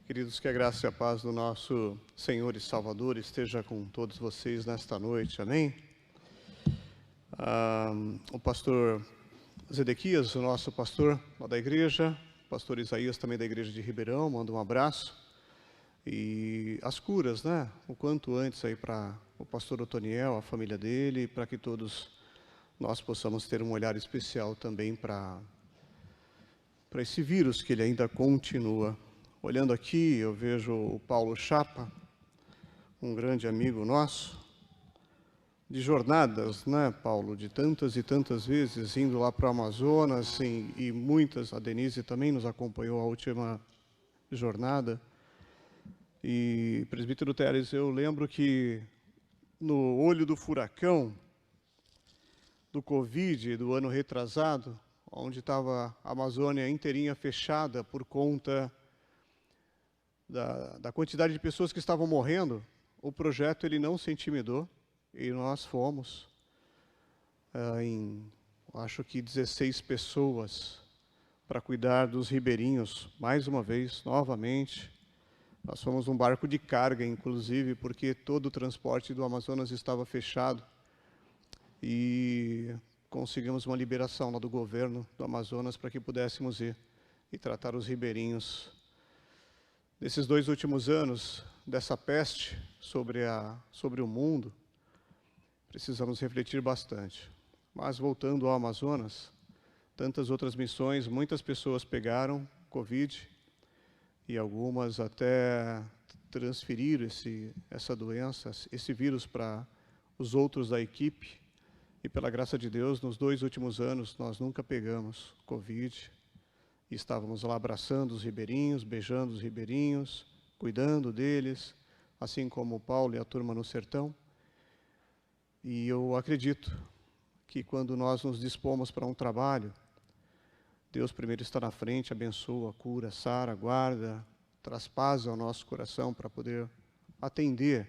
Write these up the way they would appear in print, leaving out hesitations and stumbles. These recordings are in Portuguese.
Queridos, que a graça e a paz do nosso Senhor e Salvador esteja com todos vocês nesta noite, amém? O pastor Zedequias, o nosso pastor lá da igreja, o pastor Isaías também da igreja de Ribeirão, manda um abraço. E as curas, né? O quanto antes aí para o pastor Otoniel, a família dele, para que todos nós possamos ter um olhar especial também para esse vírus que ele ainda continua. Olhando aqui, eu vejo o Paulo Chapa, um grande amigo nosso, de jornadas, né, Paulo? De tantas e tantas vezes, indo lá para o Amazonas, e muitas, a Denise também nos acompanhou a última jornada. E, presbítero Teres, eu lembro que no olho do furacão, do Covid, do ano retrasado, onde estava a Amazônia inteirinha fechada por conta da quantidade de pessoas que estavam morrendo, o projeto ele não se intimidou e nós fomos acho que 16 pessoas para cuidar dos ribeirinhos, mais uma vez, novamente. Nós fomos um barco de carga, inclusive, porque todo o transporte do Amazonas estava fechado e conseguimos uma liberação lá do governo do Amazonas para que pudéssemos ir e tratar os ribeirinhos. Nesses 2 últimos anos dessa peste sobre o mundo, precisamos refletir bastante. Mas voltando ao Amazonas, tantas outras missões, muitas pessoas pegaram Covid e algumas até transferiram essa doença, esse vírus para os outros da equipe. E pela graça de Deus, nos 2 últimos anos, nós nunca pegamos Covid. E estávamos lá abraçando os ribeirinhos, beijando os ribeirinhos, cuidando deles, assim como o Paulo e a turma no sertão. E eu acredito que quando nós nos dispomos para um trabalho, Deus primeiro está na frente, abençoa, cura, sara, guarda, traz paz ao nosso coração para poder atender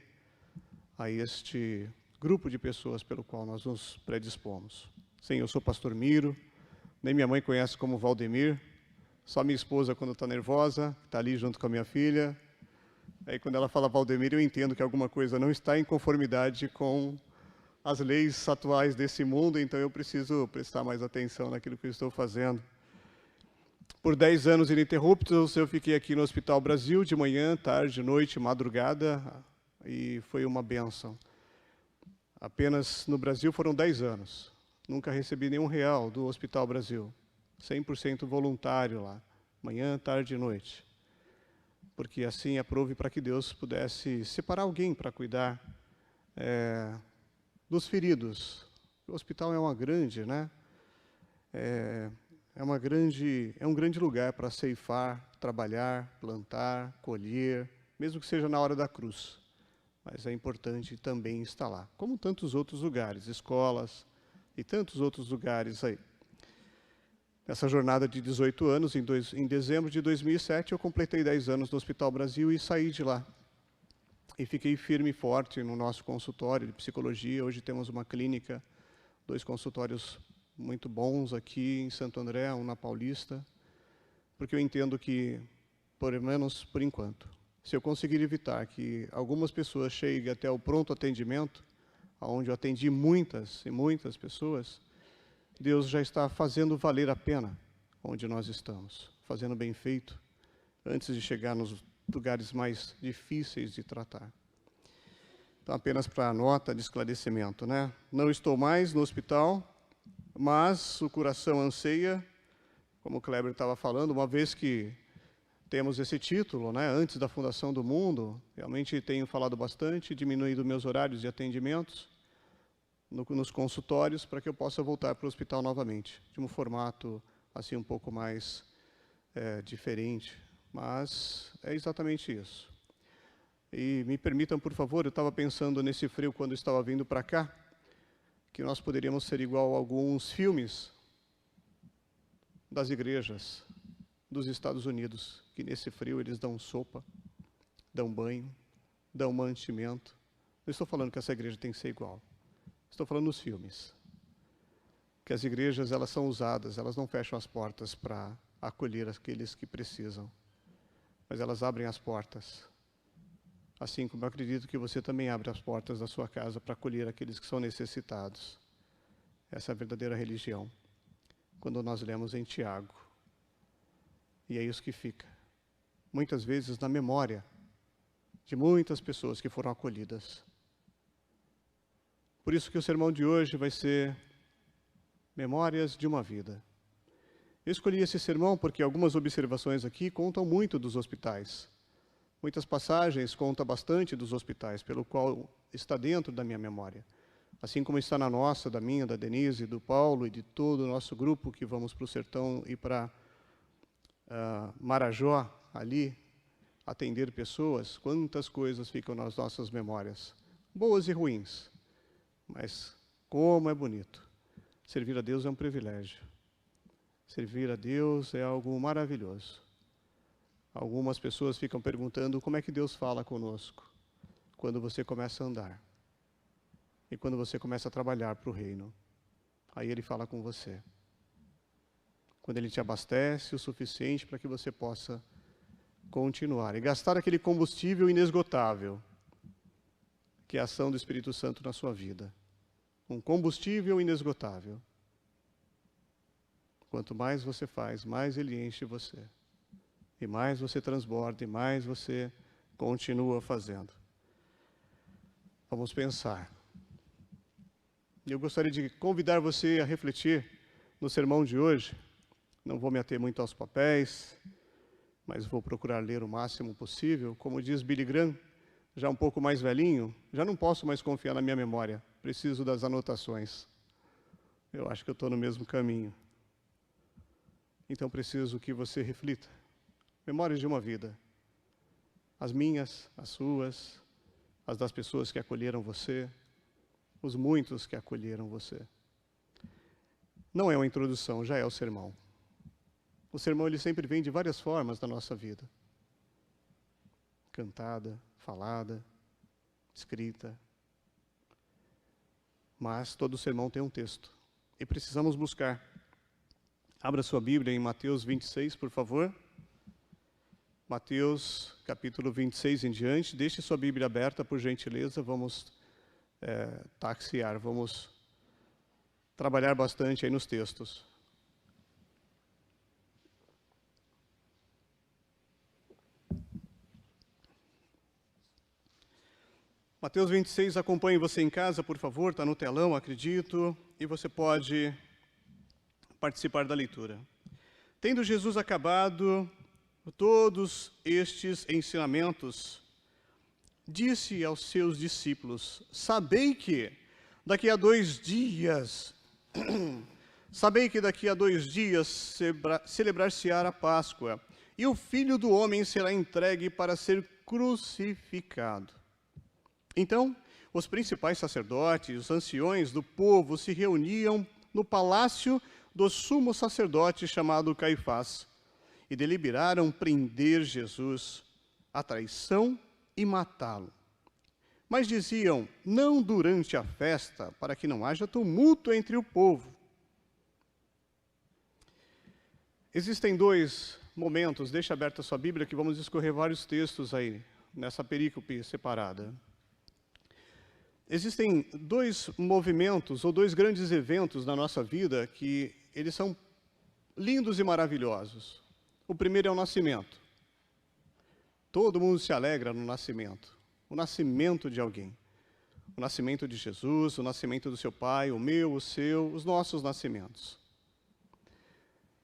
a este grupo de pessoas pelo qual nós nos predispomos. Sim, eu sou pastor Miro, nem minha mãe conhece como Valdemir, só minha esposa quando está nervosa, está ali junto com a minha filha. Aí quando ela fala Valdemir, eu entendo que alguma coisa não está em conformidade com as leis atuais desse mundo, então eu preciso prestar mais atenção naquilo que eu estou fazendo. Por 10 anos ininterruptos, eu fiquei aqui no Hospital Brasil, de manhã, tarde, noite, madrugada, e foi uma bênção. Apenas no Brasil foram 10 anos. Nunca recebi nenhum real do Hospital Brasil. 100% voluntário lá, manhã, tarde e noite. Porque assim aprove para que Deus pudesse separar alguém para cuidar dos feridos. O hospital é uma grande, né? É um grande lugar para ceifar, trabalhar, plantar, colher, mesmo que seja na hora da cruz. Mas é importante também estar lá, como tantos outros lugares, escolas e tantos outros lugares aí. Nessa jornada de 18 anos, em dezembro de 2007, eu completei 10 anos no Hospital Brasil e saí de lá. E fiquei firme e forte no nosso consultório de psicologia. Hoje temos uma clínica, 2 consultórios muito bons aqui em Santo André, um na Paulista, porque eu entendo que, pelo menos por enquanto, se eu conseguir evitar que algumas pessoas cheguem até o pronto atendimento, onde eu atendi muitas e muitas pessoas, Deus já está fazendo valer a pena onde nós estamos, fazendo bem feito, antes de chegar nos lugares mais difíceis de tratar. Então, apenas para nota de esclarecimento, né? Não estou mais no hospital, mas o coração anseia, como o Kleber estava falando, uma vez que temos esse título, né, antes da fundação do mundo, realmente tenho falado bastante, diminuído meus horários de atendimentos nos consultórios para que eu possa voltar para o hospital novamente, de um formato assim um pouco mais diferente, mas é exatamente isso. E me permitam, por favor, eu estava pensando nesse frio quando estava vindo para cá, que nós poderíamos ser igual a alguns filmes das igrejas dos Estados Unidos, que nesse frio eles dão sopa, dão banho, dão mantimento. Não estou falando que essa igreja tem que ser igual. Estou falando dos filmes. Que as igrejas, elas são usadas, elas não fecham as portas para acolher aqueles que precisam. mas elas abrem as portas. Assim como eu acredito que você também abre as portas da sua casa para acolher aqueles que são necessitados. Essa é a verdadeira religião. Quando nós lemos em Tiago. E é isso que fica. Muitas vezes na memória de muitas pessoas que foram acolhidas. Por isso que o sermão de hoje vai ser Memórias de uma Vida. Eu escolhi esse sermão porque algumas observações aqui contam muito dos hospitais. Muitas passagens contam bastante dos hospitais, pelo qual está dentro da minha memória. Assim como está na nossa, da minha, da Denise, do Paulo e de todo o nosso grupo que vamos para o sertão e para Marajó, ali, atender pessoas, quantas coisas ficam nas nossas memórias, boas e ruins. Mas como é bonito. Servir a Deus é um privilégio. Servir a Deus é algo maravilhoso. Algumas pessoas ficam perguntando como é que Deus fala conosco quando você começa a andar e quando você começa a trabalhar para o reino. Aí Ele fala com você. Quando Ele te abastece o suficiente para que você possa continuar e gastar aquele combustível inesgotável, que é a ação do Espírito Santo na sua vida. Um combustível inesgotável. Quanto mais você faz, mais Ele enche você. E mais você transborda, e mais você continua fazendo. Vamos pensar. Eu gostaria de convidar você a refletir no sermão de hoje. Não vou me ater muito aos papéis, mas vou procurar ler o máximo possível. Como diz Billy Graham, já um pouco mais velhinho, já não posso mais confiar na minha memória. Preciso das anotações. Eu acho que eu estou no mesmo caminho. Então preciso que você reflita. Memórias de uma vida. As minhas, as suas, as das pessoas que acolheram você, os muitos que acolheram você. Não é uma introdução, já é o sermão. O sermão ele sempre vem de várias formas da nossa vida. Cantada, falada, escrita. Mas todo sermão tem um texto. E precisamos buscar. Abra sua Bíblia em Mateus 26, por favor. Mateus, capítulo 26 em diante. Deixe sua Bíblia aberta, por gentileza. Vamos taxiar, vamos trabalhar bastante aí nos textos. Mateus 26, acompanhe você em casa, por favor. Está no telão, acredito. E você pode participar da leitura. Tendo Jesus acabado todos estes ensinamentos, disse aos seus discípulos: Sabei que daqui a 2 dias celebrar-se-á a Páscoa, e o Filho do Homem será entregue para ser crucificado. Então, os principais sacerdotes, os anciões do povo se reuniam no palácio do sumo sacerdote chamado Caifás, e deliberaram prender Jesus, a traição e matá-lo. Mas diziam, não durante a festa, para que não haja tumulto entre o povo. Existem 2 momentos, deixa aberta a sua Bíblia, que vamos discorrer vários textos aí, nessa perícope separada. Existem 2 movimentos, ou 2 grandes eventos na nossa vida, que eles são lindos e maravilhosos. O primeiro é o nascimento. Todo mundo se alegra no nascimento. O nascimento de alguém. O nascimento de Jesus, o nascimento do seu pai, o meu, o seu, os nossos nascimentos.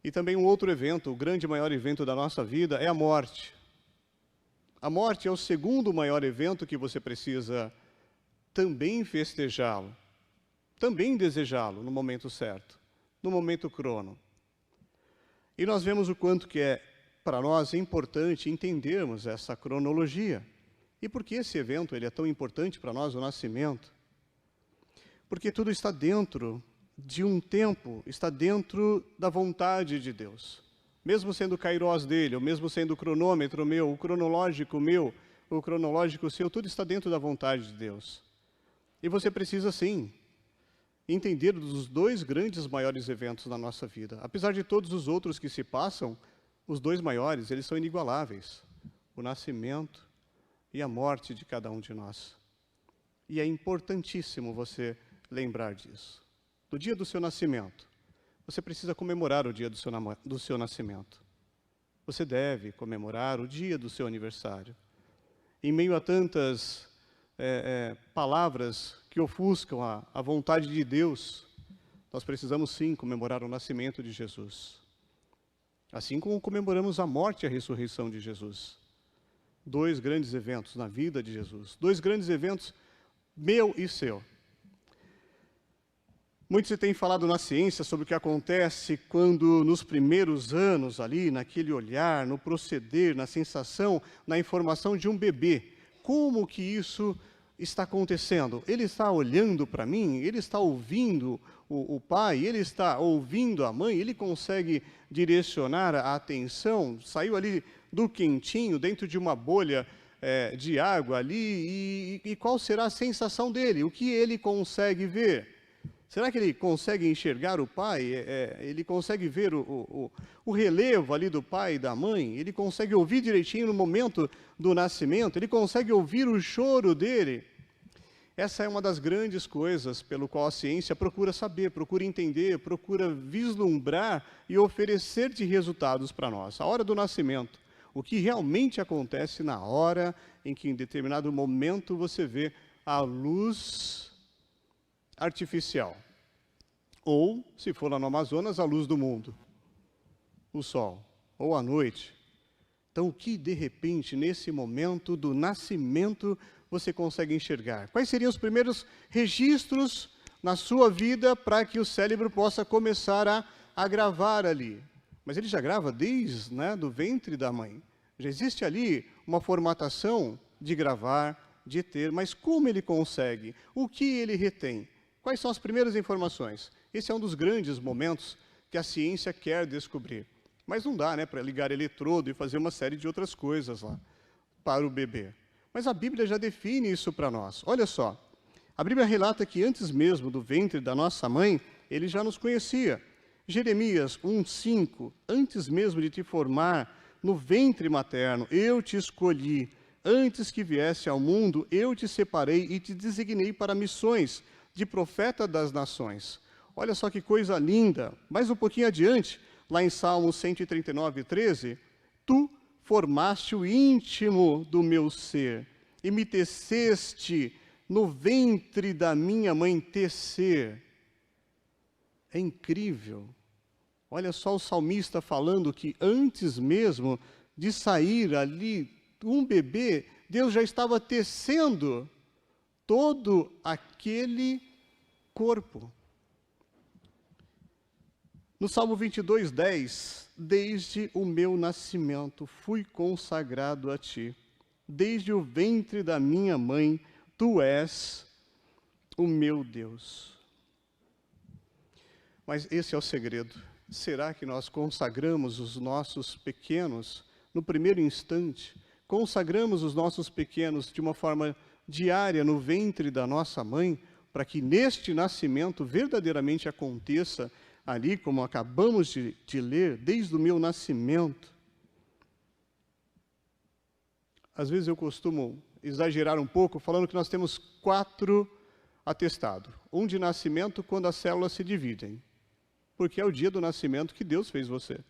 E também um outro evento, o grande maior evento da nossa vida, é a morte. A morte é o segundo maior evento que você precisa também festejá-lo, também desejá-lo no momento certo, no momento crono. E nós vemos o quanto que é, para nós, importante entendermos essa cronologia. E por que esse evento ele é tão importante para nós, o nascimento? Porque tudo está dentro de um tempo, está dentro da vontade de Deus. Mesmo sendo o kairós dele, ou mesmo sendo o cronômetro meu, o cronológico meu, o cronológico seu, tudo está dentro da vontade de Deus. E você precisa, sim, entender os 2 grandes maiores eventos da nossa vida. Apesar de todos os outros que se passam, os 2 maiores, eles são inigualáveis. o nascimento e a morte de cada um de nós. E é importantíssimo você lembrar disso. Do dia do seu nascimento, você precisa comemorar o dia do seu nascimento. Você deve comemorar o dia do seu aniversário. Em meio a tantas palavras que ofuscam a vontade de Deus, nós precisamos sim comemorar o nascimento de Jesus. Assim como comemoramos a morte e a ressurreição de Jesus. 2 grandes eventos na vida de Jesus. 2 grandes eventos, meu e seu. Muito se tem falado na ciência sobre o que acontece quando nos primeiros anos ali, naquele olhar, no proceder, na sensação, na informação de um bebê. Como que isso está acontecendo? Ele está olhando para mim? Ele está ouvindo o pai? Ele está ouvindo a mãe? Ele consegue direcionar a atenção? Saiu ali do quentinho, dentro de uma bolha de água ali, e qual será a sensação dele? O que ele consegue ver? Será que ele consegue enxergar o pai? Ele consegue ver o relevo ali do pai e da mãe? Ele consegue ouvir direitinho no momento do nascimento? Ele consegue ouvir o choro dele? Essa é uma das grandes coisas pelo qual a ciência procura saber, procura entender, procura vislumbrar e oferecer de resultados para nós. A hora do nascimento, o que realmente acontece na hora em que em determinado momento você vê a luz artificial. Ou, se for lá no Amazonas, a luz do mundo. O sol. Ou a noite. Então, o que, de repente, nesse momento do nascimento, você consegue enxergar? Quais seriam os primeiros registros na sua vida para que o cérebro possa começar a gravar ali? Mas ele já grava desde do ventre da mãe. Já existe ali uma formatação de gravar, de ter, mas como ele consegue? O que ele retém? Quais são as primeiras informações? Esse é um dos grandes momentos que a ciência quer descobrir. Mas não dá, para ligar eletrodo e fazer uma série de outras coisas lá para o bebê. Mas a Bíblia já define isso para nós. Olha só, a Bíblia relata que antes mesmo do ventre da nossa mãe, ele já nos conhecia. Jeremias 1:5, antes mesmo de te formar no ventre materno, eu te escolhi. Antes que viesse ao mundo, eu te separei e te designei para missões de profeta das nações. Olha só que coisa linda. Mais um pouquinho adiante, lá em Salmo 139:13, tu formaste o íntimo do meu ser e me teceste no ventre da minha mãe tecer. É incrível. Olha só o salmista falando que antes mesmo de sair ali um bebê, Deus já estava tecendo todo aquele corpo. No Salmo 22:10, desde o meu nascimento fui consagrado a ti. Desde o ventre da minha mãe, tu és o meu Deus. Mas esse é o segredo. Será que nós consagramos os nossos pequenos no primeiro instante? Consagramos os nossos pequenos de uma forma diária no ventre da nossa mãe, para que neste nascimento verdadeiramente aconteça ali, como acabamos de ler, desde o meu nascimento? Às vezes eu costumo exagerar um pouco, falando que nós temos 4 atestados. Um de nascimento, quando as células se dividem, porque é o dia do nascimento que Deus fez você.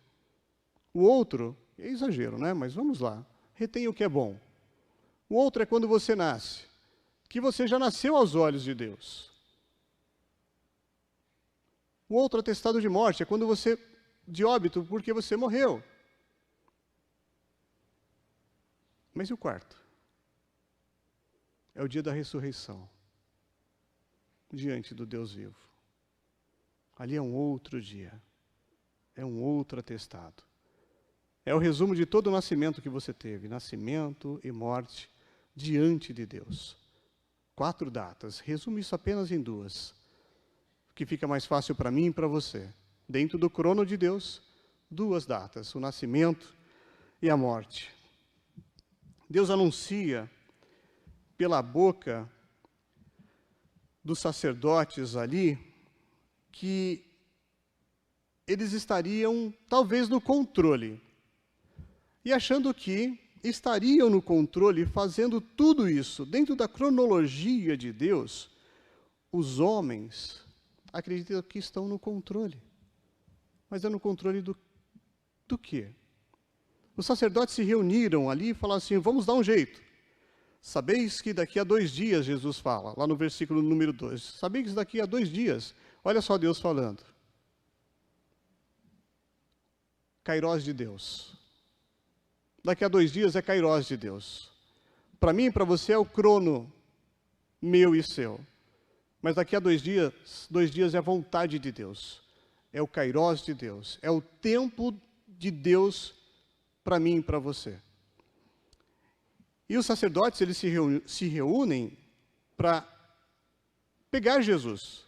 O outro, é exagero, mas vamos lá, retenha o que é bom. O outro é quando você nasce, que você já nasceu aos olhos de Deus. O outro atestado de morte é quando você, de óbito, porque você morreu. Mas e o quarto? É o dia da ressurreição, diante do Deus vivo. Ali é um outro dia, é um outro atestado. É o resumo de todo o nascimento que você teve, nascimento e morte diante de Deus. 4 datas, resumo isso apenas em 2. Que fica mais fácil para mim e para você. Dentro do crono de Deus, 2 datas, o nascimento e a morte. Deus anuncia pela boca dos sacerdotes ali que eles estariam talvez no controle e achando que estariam no controle fazendo tudo isso dentro da cronologia de Deus, os homens acreditam que estão no controle. Mas é no controle do quê? Os sacerdotes se reuniram ali e falaram assim, vamos dar um jeito. Sabeis que daqui a 2 dias, Jesus fala, lá no versículo número 2, sabeis que daqui a 2 dias, olha só Deus falando. Kairós de Deus. Daqui a 2 dias é Kairós de Deus. Para mim e para você é o crono meu e seu. Mas daqui a 2 dias é a vontade de Deus. É o Kairós de Deus. É o tempo de Deus para mim e para você. E os sacerdotes, eles se reúnem para pegar Jesus,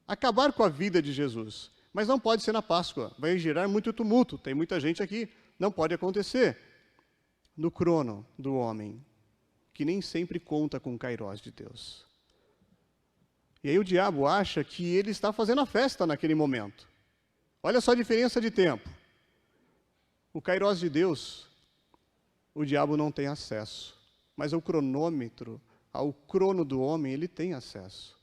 acabar com a vida de Jesus. Mas não pode ser na Páscoa, vai gerar muito tumulto, tem muita gente aqui, não pode acontecer no crono do homem, que nem sempre conta com o Kairós de Deus. E aí o diabo acha que ele está fazendo a festa naquele momento. Olha só a diferença de tempo. O Kairós de Deus, o diabo não tem acesso, mas ao cronômetro, ao crono do homem, ele tem acesso.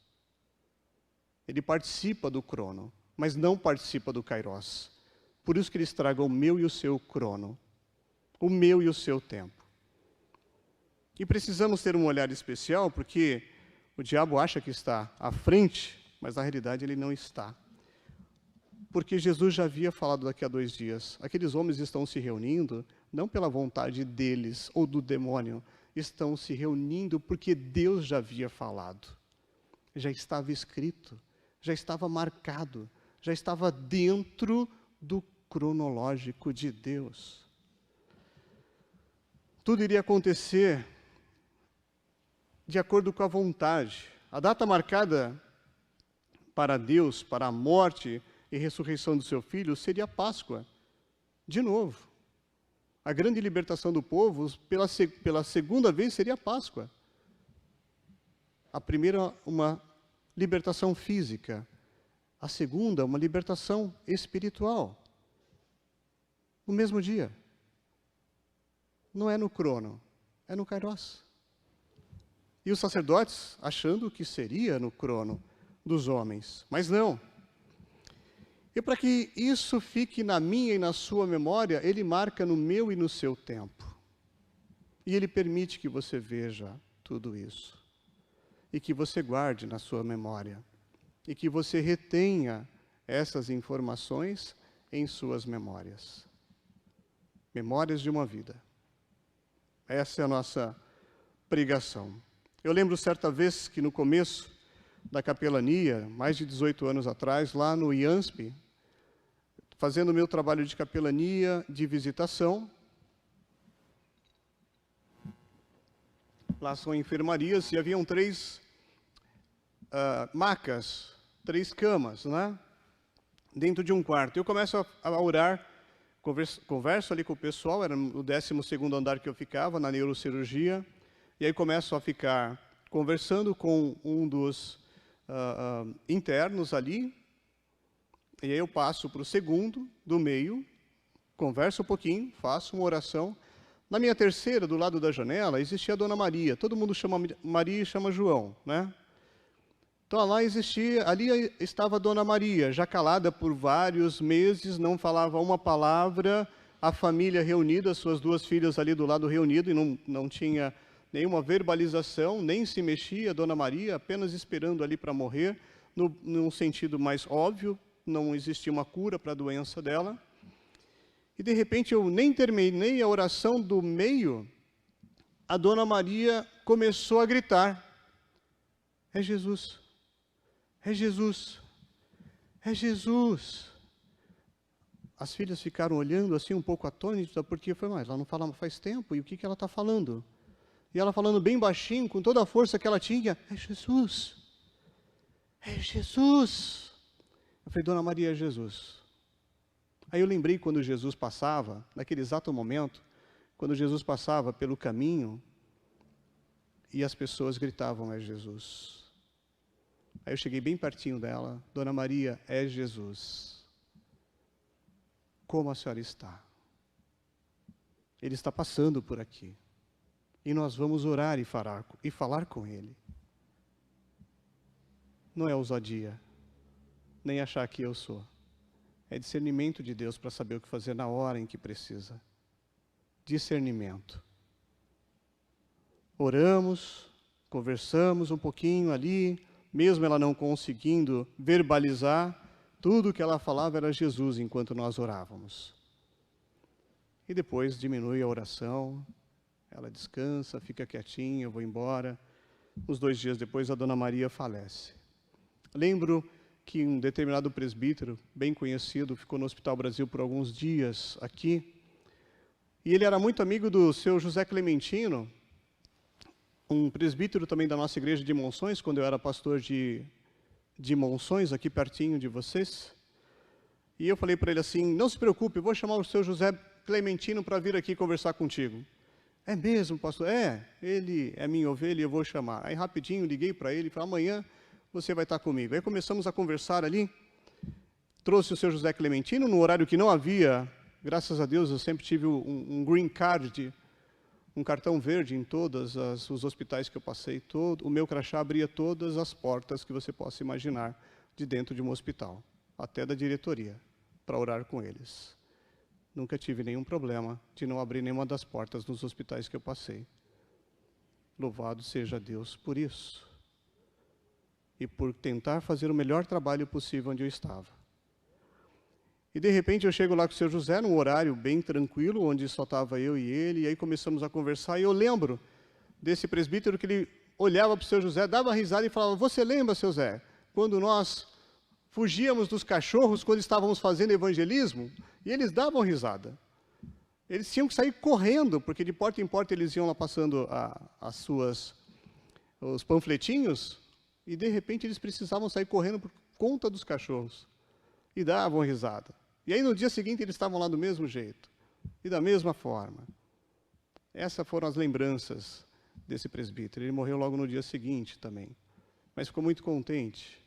Ele participa do crono, mas não participa do Kairós. Por isso que ele estraga o meu e o seu crono, o meu e o seu tempo. E precisamos ter um olhar especial, porque o diabo acha que está à frente, mas na realidade ele não está. Porque Jesus já havia falado daqui a 2 dias. Aqueles homens estão se reunindo, não pela vontade deles ou do demônio, estão se reunindo porque Deus já havia falado. Já estava escrito, já estava marcado, já estava dentro do cronológico de Deus. Tudo iria acontecer de acordo com a vontade. A data marcada para Deus, para a morte e ressurreição do seu Filho, seria a Páscoa. De novo. A grande libertação do povo, pela segunda vez, seria a Páscoa. A primeira, uma libertação física. A segunda, uma libertação espiritual. No mesmo dia. Não é no crono, é no Kairós. E os sacerdotes achando que seria no crono dos homens, mas não. E para que isso fique na minha e na sua memória, ele marca no meu e no seu tempo. E ele permite que você veja tudo isso. E que você guarde na sua memória. E que você retenha essas informações em suas memórias. Memórias de uma vida. Essa é a nossa pregação. Eu lembro certa vez que no começo da capelania, mais de 18 anos atrás, lá no IANSP, fazendo o meu trabalho de capelania, de visitação. Lá são enfermarias e haviam 3 macas, 3 camas, né? Dentro de um quarto. Eu começo a orar, converso ali com o pessoal, era no 12º andar que eu ficava, na neurocirurgia, e aí começo a ficar conversando com um dos internos ali, e aí eu passo para o segundo, do meio, converso um pouquinho, faço uma oração. Na minha terceira, do lado da janela, existia a Dona Maria. Todo mundo chama Maria e chama João, né? Então lá existia, ali estava a Dona Maria, já calada por vários meses, não falava uma palavra, a família reunida, suas 2 filhas ali do lado reunido, e não tinha nenhuma verbalização, nem se mexia, a Dona Maria apenas esperando ali para morrer, num sentido mais óbvio, não existia uma cura para a doença dela. E de repente eu nem terminei a oração do meio, a Dona Maria começou a gritar, é Jesus, é Jesus, é Jesus. As filhas ficaram olhando assim um pouco atônitas, porque foi, mas ela não fala faz tempo, e o que ela está falando? E ela falando bem baixinho, com toda a força que ela tinha, é Jesus, é Jesus. Eu falei, Dona Maria, é Jesus. Aí eu lembrei quando Jesus passava, naquele exato momento, quando Jesus passava pelo caminho, e as pessoas gritavam, é Jesus. Aí eu cheguei bem pertinho dela, Dona Maria, é Jesus. Como a senhora está? Ele está passando por aqui. E nós vamos orar e falar com Ele. Não é ousadia, nem achar que eu sou. É discernimento de Deus para saber o que fazer na hora em que precisa. Discernimento. Oramos, conversamos um pouquinho ali, mesmo ela não conseguindo verbalizar, tudo que ela falava era Jesus enquanto nós orávamos. E depois diminui a oração, ela descansa, fica quietinha, eu vou embora. Uns 2 dias depois, a Dona Maria falece. Lembro que um determinado presbítero, bem conhecido, ficou no Hospital Brasil por alguns dias aqui, e ele era muito amigo do seu José Clementino, um presbítero também da nossa igreja de Monções, quando eu era pastor de Monções, aqui pertinho de vocês. E eu falei para ele assim, não se preocupe, eu vou chamar o seu José Clementino para vir aqui conversar contigo. É mesmo, pastor? Ele é minha ovelha e eu vou chamar. Aí rapidinho liguei para ele e falei, amanhã você vai estar comigo. Aí começamos a conversar ali, trouxe o seu José Clementino, no horário que não havia, graças a Deus eu sempre tive um green card, um cartão verde em todos os hospitais que eu passei, o meu crachá abria todas as portas que você possa imaginar de dentro de um hospital, até da diretoria, para orar com eles. Nunca tive nenhum problema de não abrir nenhuma das portas nos hospitais que eu passei. Louvado seja Deus por isso. E por tentar fazer o melhor trabalho possível onde eu estava. E de repente eu chego lá com o seu José, num horário bem tranquilo, onde só estava eu e ele, e aí começamos a conversar, e eu lembro desse presbítero que ele olhava para o seu José, dava risada e falava, você lembra, seu Zé, quando nós fugíamos dos cachorros, quando estávamos fazendo evangelismo, e eles davam risada. Eles tinham que sair correndo, porque de porta em porta eles iam lá passando os panfletinhos, e de repente eles precisavam sair correndo por conta dos cachorros. E davam risada. E aí no dia seguinte eles estavam lá do mesmo jeito. E da mesma forma. Essas foram as lembranças desse presbítero. Ele morreu logo no dia seguinte também. Mas ficou muito contente.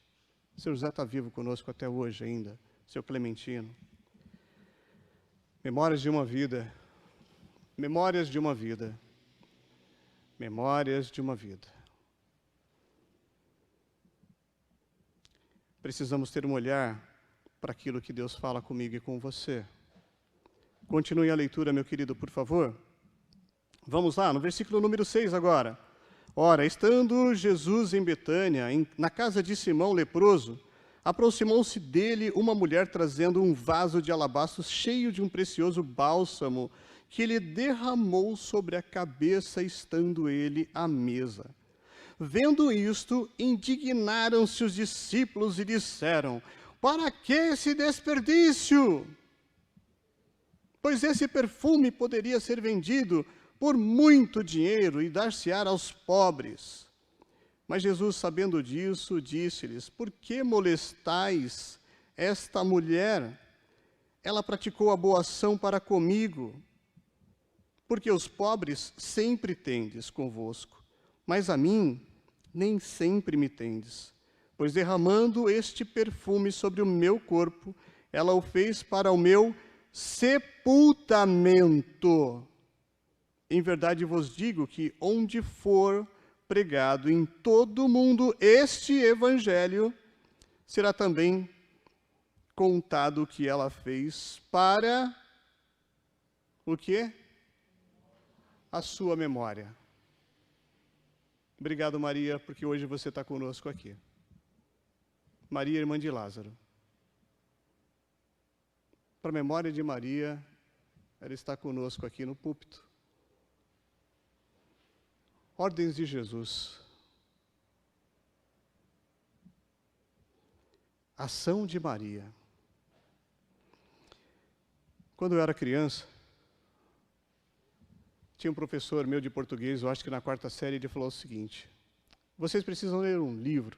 O seu José está vivo conosco até hoje ainda. Seu Clementino. Memórias de uma vida. Memórias de uma vida. Memórias de uma vida. Precisamos ter um olhar para aquilo que Deus fala comigo e com você. Continue a leitura, meu querido, por favor. Vamos lá, no versículo número 6 agora. Ora, estando Jesus em Betânia, na casa de Simão leproso, aproximou-se dele uma mulher trazendo um vaso de alabastro cheio de um precioso bálsamo que ele derramou sobre a cabeça, estando ele à mesa. Vendo isto, indignaram-se os discípulos e disseram, para que esse desperdício? Pois esse perfume poderia ser vendido por muito dinheiro e dar-se-á aos pobres. Mas Jesus, sabendo disso, disse-lhes, por que molestais esta mulher? Ela praticou a boa ação para comigo. Porque os pobres sempre tendes convosco, mas a mim nem sempre me tendes. Pois derramando este perfume sobre o meu corpo, ela o fez para o meu sepultamento. Em verdade vos digo que onde for pregado em todo o mundo este evangelho, será também contado o que ela fez para o quê? A sua memória. Obrigado, Maria, porque hoje você está conosco aqui. Maria, irmã de Lázaro. Para a memória de Maria, ela está conosco aqui no púlpito. Ordens de Jesus. Ação de Maria. Quando eu era criança, tinha um professor meu de português, eu acho que na 4ª série, ele falou o seguinte, vocês precisam ler um livro.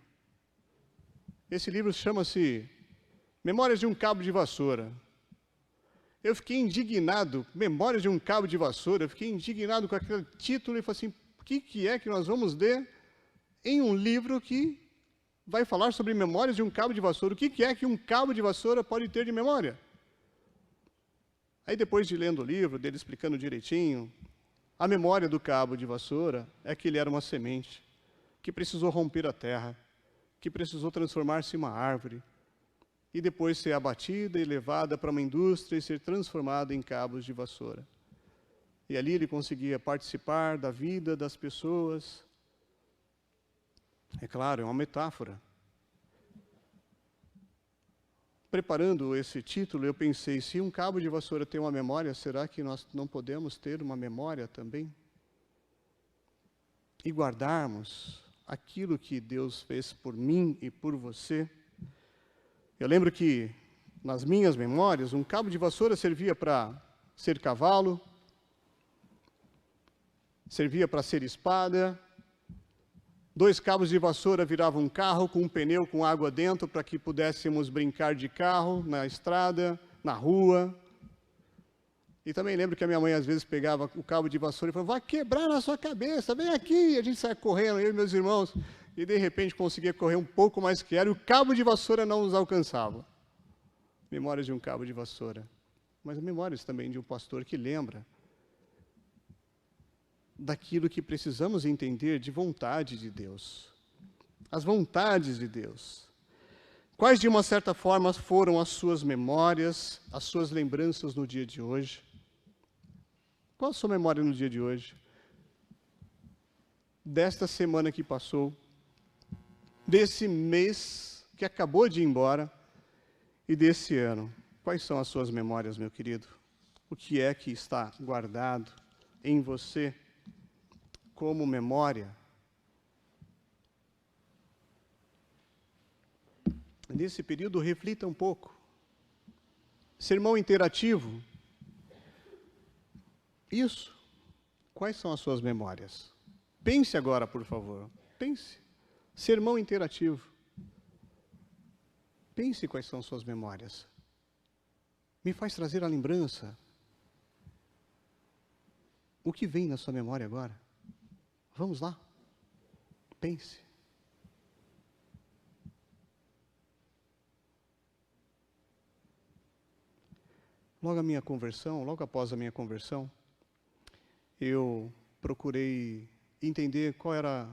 Esse livro chama-se Memórias de um Cabo de Vassoura. Eu fiquei indignado, Memórias de um Cabo de Vassoura, eu fiquei indignado com aquele título e falei assim, o que é que nós vamos ler em um livro que vai falar sobre memórias de um cabo de vassoura? O que é que um cabo de vassoura pode ter de memória? Aí depois de lendo o livro, dele explicando direitinho, a memória do cabo de vassoura é que ele era uma semente, que precisou romper a terra, que precisou transformar-se em uma árvore, e depois ser abatida e levada para uma indústria e ser transformada em cabos de vassoura. E ali ele conseguia participar da vida das pessoas. É claro, é uma metáfora. Preparando esse título, eu pensei, se um cabo de vassoura tem uma memória, será que nós não podemos ter uma memória também? E guardarmos aquilo que Deus fez por mim e por você? Eu lembro que, nas minhas memórias, um cabo de vassoura servia para ser cavalo, servia para ser espada. 2 cabos de vassoura viravam um carro com um pneu com água dentro para que pudéssemos brincar de carro na estrada, na rua. E também lembro que a minha mãe às vezes pegava o cabo de vassoura e falava, vai quebrar na sua cabeça, vem aqui. E a gente saia correndo, eu e meus irmãos, e de repente conseguia correr um pouco mais que era, e o cabo de vassoura não nos alcançava. Memórias de um cabo de vassoura. Mas memórias também de um pastor que lembra daquilo que precisamos entender de vontade de Deus. As vontades de Deus. Quais, de uma certa forma, foram as suas memórias, as suas lembranças no dia de hoje? Qual a sua memória no dia de hoje? Desta semana que passou, desse mês que acabou de ir embora e desse ano. Quais são as suas memórias, meu querido? O que é que está guardado em você como memória? Nesse período, reflita um pouco. Sermão interativo. Isso. Quais são as suas memórias? Pense agora, por favor. Pense. Sermão interativo. Pense quais são suas memórias. Me faz trazer a lembrança. O que vem na sua memória agora? Vamos lá. Pense. Logo após a minha conversão, eu procurei entender qual era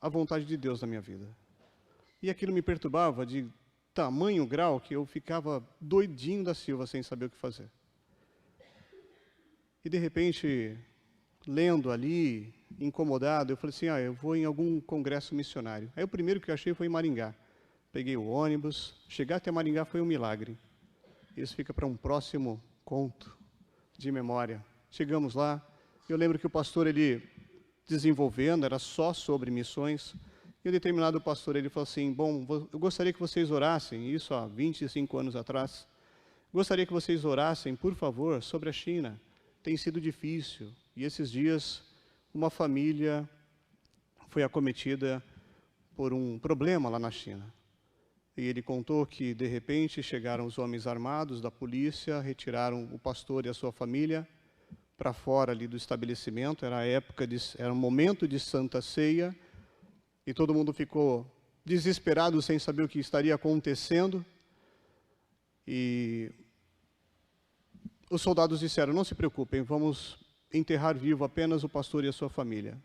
a vontade de Deus na minha vida. E aquilo me perturbava de tamanho grau que eu ficava doidinho da Silva sem saber o que fazer. E de repente, lendo ali, incomodado, eu falei assim, eu vou em algum congresso missionário. Aí o primeiro que eu achei foi em Maringá. Peguei o ônibus, chegar até Maringá foi um milagre. Isso fica para um próximo conto de memória. Chegamos lá, eu lembro que o pastor, ele desenvolvendo, era só sobre missões, e um determinado pastor, ele falou assim, bom, eu gostaria que vocês orassem, isso há 25 anos atrás, gostaria que vocês orassem, por favor, sobre a China. Tem sido difícil, e esses dias, uma família foi acometida por um problema lá na China. E ele contou que, de repente, chegaram os homens armados da polícia, retiraram o pastor e a sua família para fora ali do estabelecimento. Era um momento de Santa Ceia, e todo mundo ficou desesperado, sem saber o que estaria acontecendo. E os soldados disseram, não se preocupem, vamos enterrar vivo apenas o pastor e a sua família.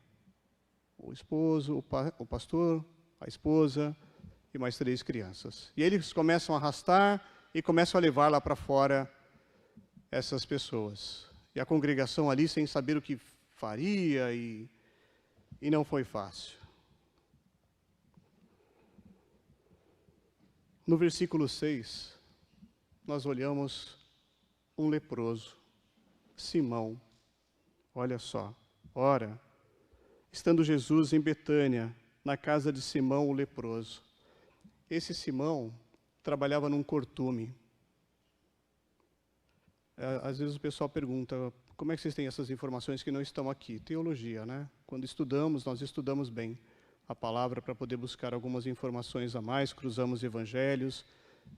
O esposo, o pastor, a esposa e mais 3 crianças. E eles começam a arrastar e começam a levar lá para fora essas pessoas. E a congregação ali sem saber o que faria e não foi fácil. No versículo 6, nós olhamos um leproso, Simão. Olha só, ora, estando Jesus em Betânia, na casa de Simão o leproso. Esse Simão trabalhava num cortume. Às vezes o pessoal pergunta, como é que vocês têm essas informações que não estão aqui? Teologia, né? Quando estudamos, nós estudamos bem a palavra para poder buscar algumas informações a mais, cruzamos evangelhos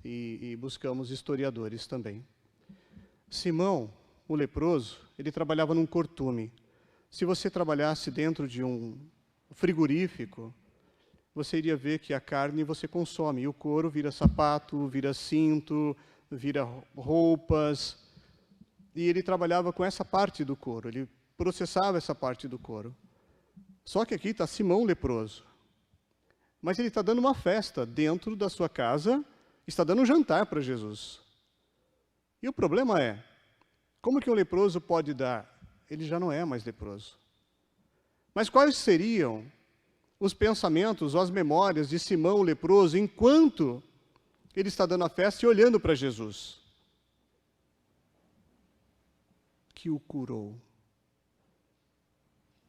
e buscamos historiadores também. Simão, o leproso, ele trabalhava num cortume. Se você trabalhasse dentro de um frigorífico, você iria ver que a carne você consome, e o couro vira sapato, vira cinto, vira roupas. e ele trabalhava com essa parte do couro, ele processava essa parte do couro. Só que aqui está Simão leproso. Mas ele está dando uma festa dentro da sua casa, está dando um jantar para Jesus. E o problema é, como que um leproso pode dar? Ele já não é mais leproso. Mas quais seriam os pensamentos ou as memórias de Simão o leproso enquanto ele está dando a festa e olhando para Jesus? Que o curou,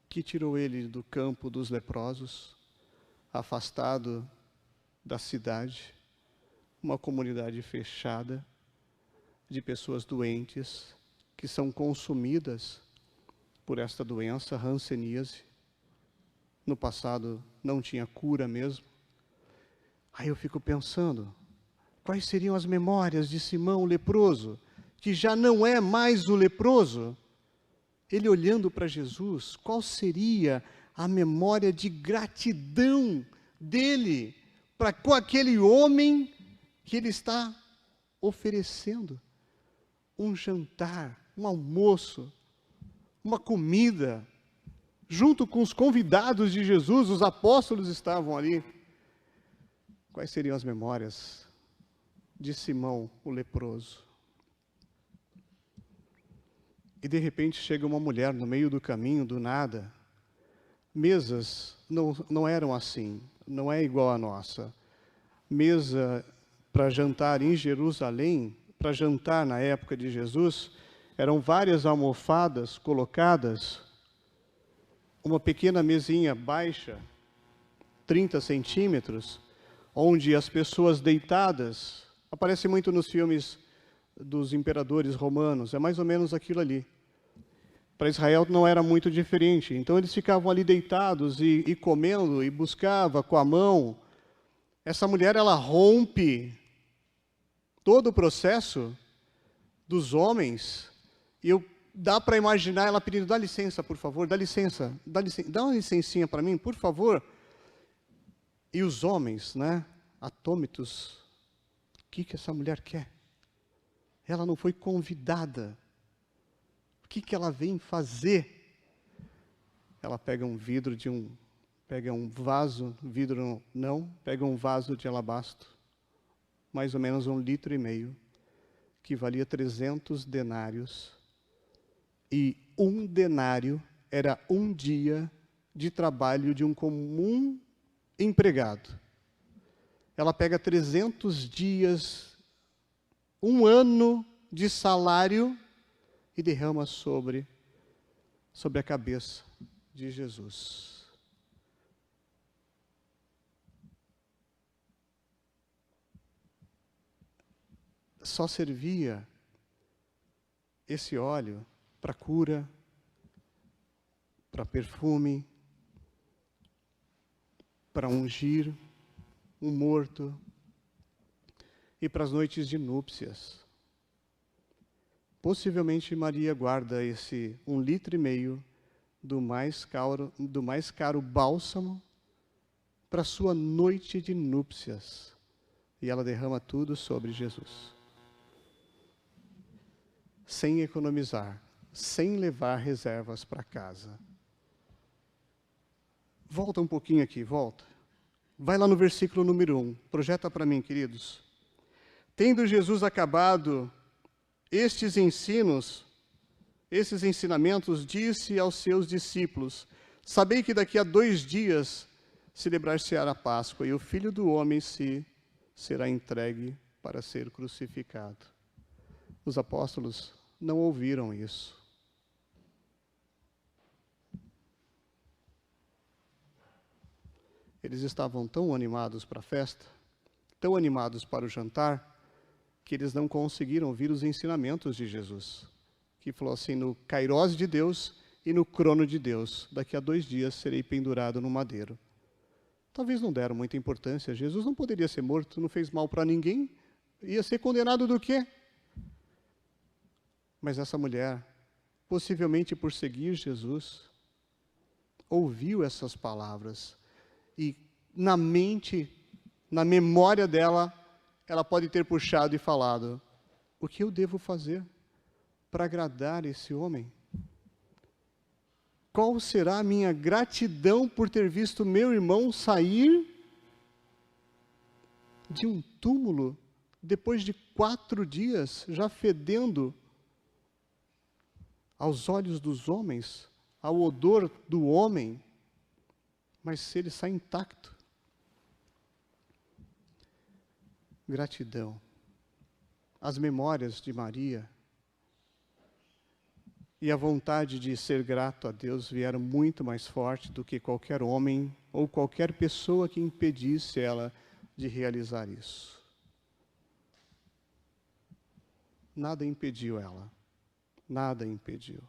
que tirou ele do campo dos leprosos, afastado da cidade, uma comunidade fechada, de pessoas doentes, que são consumidas por esta doença, hanseníase. No passado não tinha cura mesmo. Aí eu fico pensando, quais seriam as memórias de Simão o leproso, que já não é mais o leproso? Ele olhando para Jesus, qual seria a memória de gratidão dele para com aquele homem que ele está oferecendo um jantar, um almoço, uma comida, junto com os convidados de Jesus, os apóstolos estavam ali. Quais seriam as memórias de Simão, o leproso? E de repente chega uma mulher no meio do caminho, do nada. Mesas não eram assim, não é igual a nossa. Mesa para jantar em Jerusalém, para jantar na época de Jesus, eram várias almofadas colocadas, uma pequena mesinha baixa, 30 centímetros, onde as pessoas deitadas, aparece muito nos filmes dos imperadores romanos, é mais ou menos aquilo ali. Para Israel não era muito diferente, então eles ficavam ali deitados e comendo, e buscava com a mão. Essa mulher, ela rompe todo o processo dos homens, e dá para imaginar ela pedindo, dá licença, por favor, dá licença, dá uma licencinha para mim, por favor. E os homens, né, atônitos, o que essa mulher quer? Ela não foi convidada. O que ela vem fazer? Ela pega um vidro pega um vaso, vidro não, pega um vaso de alabastro, mais ou menos 1,5 litros, que valia 300 denários. E 1 denário era 1 dia de trabalho de um comum empregado. Ela pega 300 dias, 1 ano de salário e derrama sobre a cabeça de Jesus. Só servia esse óleo para cura, para perfume, para ungir um morto e para as noites de núpcias. Possivelmente Maria guarda esse 1,5 litros do mais caro bálsamo para sua noite de núpcias. E ela derrama tudo sobre Jesus. Sem economizar, sem levar reservas para casa. Volta um pouquinho aqui, volta. Vai lá no versículo número 1. Projeta para mim, queridos. Tendo Jesus acabado estes ensinamentos, disse aos seus discípulos: sabei que daqui a 2 dias celebrar-se-á a Páscoa, e o Filho do Homem será entregue para ser crucificado. Os apóstolos não ouviram isso. Eles estavam tão animados para a festa, tão animados para o jantar, que eles não conseguiram ouvir os ensinamentos de Jesus, que falou assim, no Kairós de Deus e no crono de Deus, daqui a 2 dias serei pendurado no madeiro. Talvez não deram muita importância, Jesus não poderia ser morto, não fez mal para ninguém, ia ser condenado do quê? Mas essa mulher, possivelmente por seguir Jesus, ouviu essas palavras, e na mente, na memória dela, ela pode ter puxado e falado, o que eu devo fazer? para agradar esse homem? Qual será a minha gratidão por ter visto meu irmão sair de um túmulo depois de 4 dias, já fedendo aos olhos dos homens, ao odor do homem, mas se ele sai intacto? Gratidão. As memórias de Maria e a vontade de ser grato a Deus vieram muito mais forte do que qualquer homem ou qualquer pessoa que impedisse ela de realizar isso. Nada impediu ela. Nada impediu.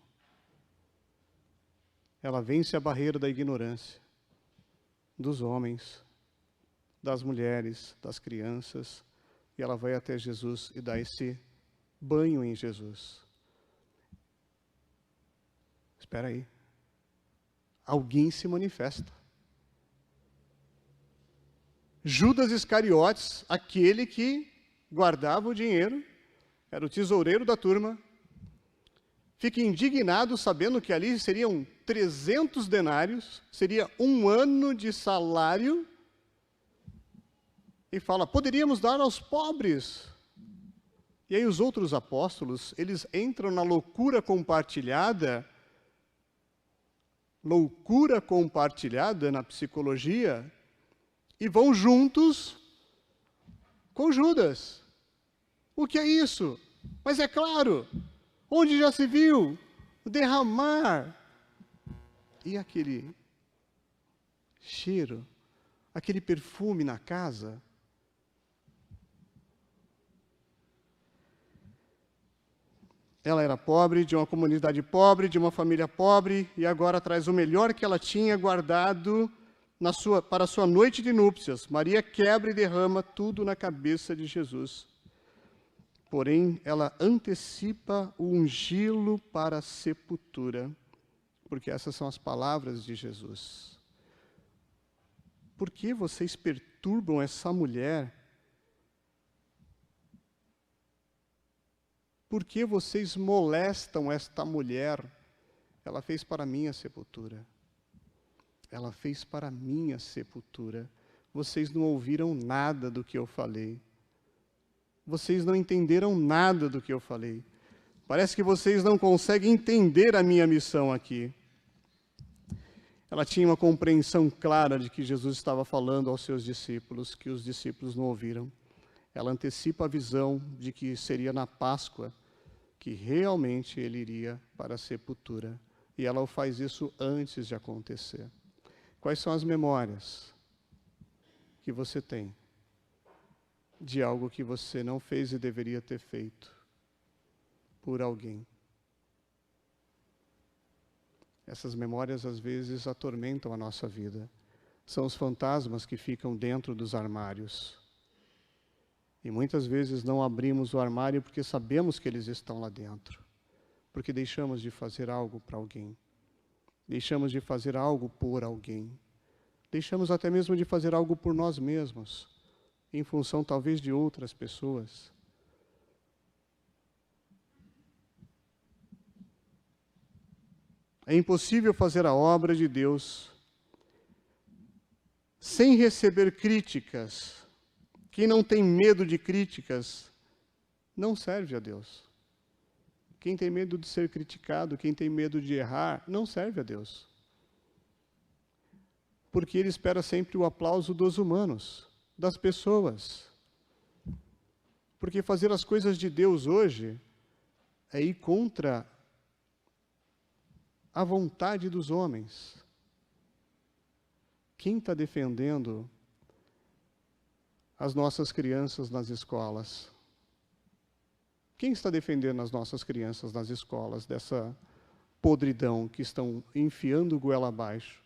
Ela vence a barreira da ignorância dos homens, das mulheres, das crianças, e ela vai até Jesus e dá esse banho em Jesus. Espera aí. Alguém se manifesta. Judas Iscariotes, aquele que guardava o dinheiro, era o tesoureiro da turma, fica indignado sabendo que ali seriam 300 denários, seria 1 ano de salário, e fala, poderíamos dar aos pobres. E aí os outros apóstolos, eles entram na loucura compartilhada na psicologia, e vão juntos com Judas. O que é isso? Mas é claro, onde já se viu derramar? E aquele cheiro, aquele perfume na casa? Ela era pobre, de uma comunidade pobre, de uma família pobre, e agora traz o melhor que ela tinha guardado para a sua noite de núpcias. Maria quebra e derrama tudo na cabeça de Jesus. Porém, ela antecipa o ungí-lo para a sepultura, porque essas são as palavras de Jesus. Por que vocês perturbam essa mulher? Por que vocês molestam esta mulher? Ela fez para mim a sepultura. Ela fez para mim a sepultura. Vocês não ouviram nada do que eu falei. Vocês não entenderam nada do que eu falei. Parece que vocês não conseguem entender a minha missão aqui. Ela tinha uma compreensão clara de que Jesus estava falando aos seus discípulos, que os discípulos não ouviram. Ela antecipa a visão de que seria na Páscoa que realmente ele iria para a sepultura. E ela faz isso antes de acontecer. Quais são as memórias que você tem de algo que você não fez e deveria ter feito por alguém? Essas memórias, às vezes, atormentam a nossa vida. São os fantasmas que ficam dentro dos armários. E muitas vezes não abrimos o armário porque sabemos que eles estão lá dentro. Porque deixamos de fazer algo para alguém. Deixamos de fazer algo por alguém. Deixamos até mesmo de fazer algo por nós mesmos, em função talvez de outras pessoas. É impossível fazer a obra de Deus sem receber críticas. Quem não tem medo de críticas não serve a Deus. Quem tem medo de ser criticado, quem tem medo de errar, não serve a Deus. Porque ele espera sempre o aplauso dos humanos, das pessoas. Porque fazer as coisas de Deus hoje é ir contra a vontade dos homens. Quem está defendendo as nossas crianças nas escolas? Quem está defendendo as nossas crianças nas escolas dessa podridão que estão enfiando goela abaixo?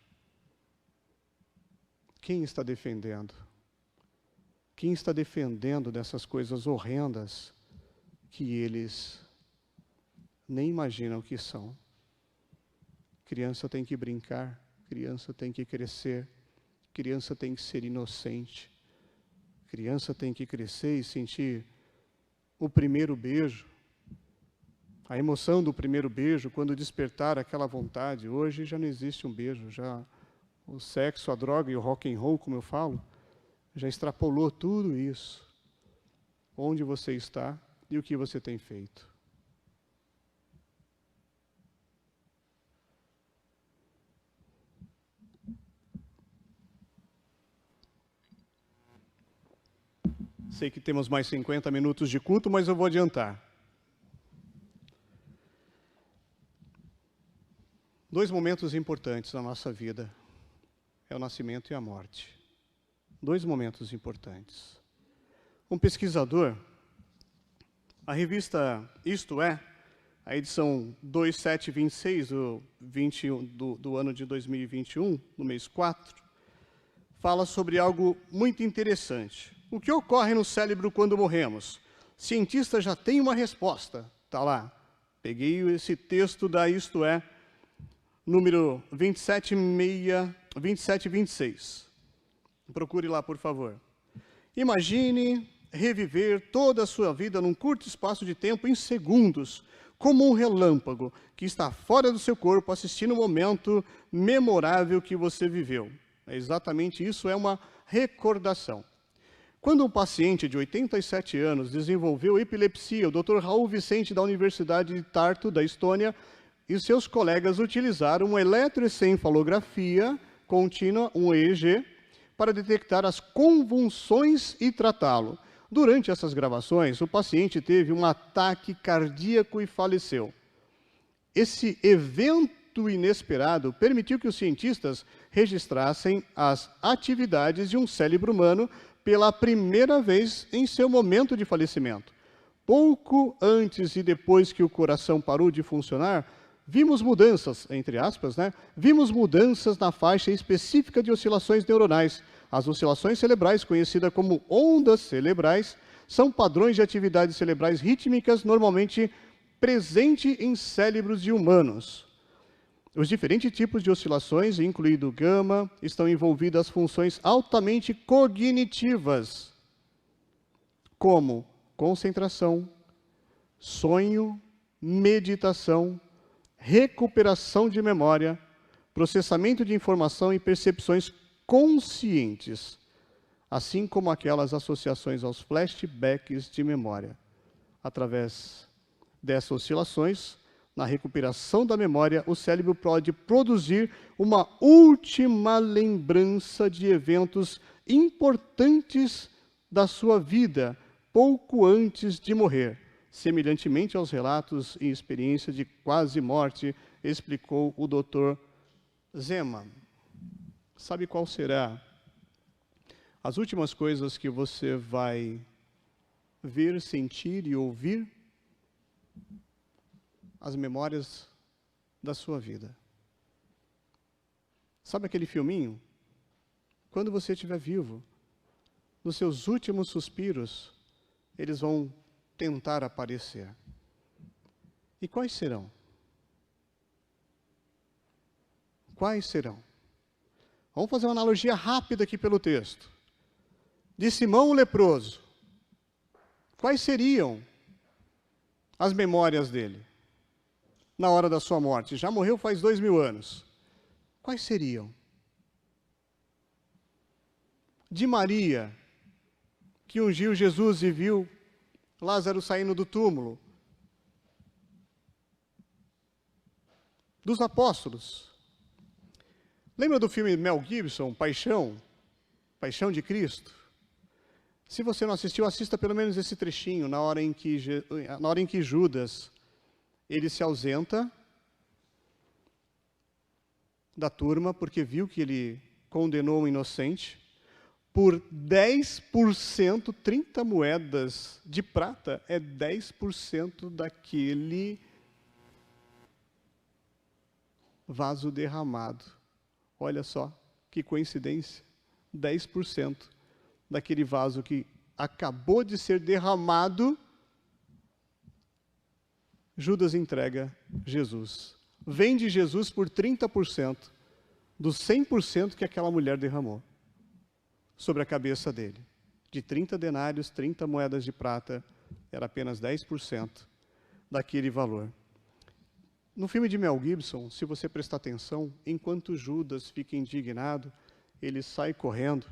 Quem está defendendo? Quem está defendendo dessas coisas horrendas que eles nem imaginam que são? Criança tem que brincar, criança tem que crescer, criança tem que ser inocente, criança tem que crescer e sentir o primeiro beijo, A emoção do primeiro beijo, quando despertar aquela vontade. Hoje já não existe um beijo, já o sexo, a droga e o rock and roll, como eu falo, já extrapolou tudo isso. Onde você está e o que você tem feito. Sei que temos mais 50 minutos de culto, mas eu vou adiantar. 2 momentos importantes na nossa vida. É o nascimento e a morte. 2 momentos importantes. Um pesquisador, a revista Isto É, a edição 2726 do ano de 2021, no mês 4, fala sobre algo muito interessante. O que ocorre no cérebro quando morremos? Cientistas já têm uma resposta. Está lá. Peguei esse texto da Isto É, número 2726. Procure lá, por favor. Imagine reviver toda a sua vida num curto espaço de tempo em segundos, como um relâmpago que está fora do seu corpo, assistindo um momento memorável que você viveu. É exatamente isso, é uma recordação. Quando um paciente de 87 anos desenvolveu epilepsia, o Dr. Raul Vicente, da Universidade de Tartu, da Estônia, e seus colegas utilizaram uma eletroencefalografia contínua, um EEG, para detectar as convulsões e tratá-lo. Durante essas gravações, o paciente teve um ataque cardíaco e faleceu. Esse evento inesperado permitiu que os cientistas registrassem as atividades de um cérebro humano pela primeira vez em seu momento de falecimento. Pouco antes e depois que o coração parou de funcionar, vimos mudanças, entre aspas, vimos mudanças na faixa específica de oscilações neuronais. As oscilações cerebrais, conhecidas como ondas cerebrais, são padrões de atividades cerebrais rítmicas normalmente presentes em cérebros de humanos. Os diferentes tipos de oscilações, incluindo gama, estão envolvidas funções altamente cognitivas, como concentração, sonho, meditação, recuperação de memória, processamento de informação e percepções conscientes, assim como aquelas associações aos flashbacks de memória. Através dessas oscilações, na recuperação da memória, o cérebro pode produzir uma última lembrança de eventos importantes da sua vida, pouco antes de morrer. Semelhantemente aos relatos e experiências de quase morte, explicou o Dr. Zeman. Sabe qual será as últimas coisas que você vai ver, sentir e ouvir? As memórias da sua vida. Sabe aquele filminho? Quando você estiver vivo, nos seus últimos suspiros, eles vão tentar aparecer. E quais serão? Quais serão? Vamos fazer uma analogia rápida aqui pelo texto. De Simão o leproso, quais seriam as memórias dele na hora da sua morte? Já morreu faz 2000 anos. Quais seriam? De Maria, que ungiu Jesus e viu Lázaro saindo do túmulo. Dos apóstolos. Lembra do filme Mel Gibson, Paixão? Paixão de Cristo? Se você não assistiu, assista pelo menos esse trechinho, na hora em que Judas, ele se ausenta da turma, porque viu que ele condenou um inocente, por 10%, 30 moedas de prata, é 10% daquele vaso derramado. Olha só, que coincidência, 10% daquele vaso que acabou de ser derramado, Judas entrega Jesus. Vende Jesus por 30% dos 100% que aquela mulher derramou sobre a cabeça dele. De 30 denários, 30 moedas de prata, era apenas 10%. daquele valor. No filme de Mel Gibson, se você prestar atenção, enquanto Judas fica indignado, ele sai correndo.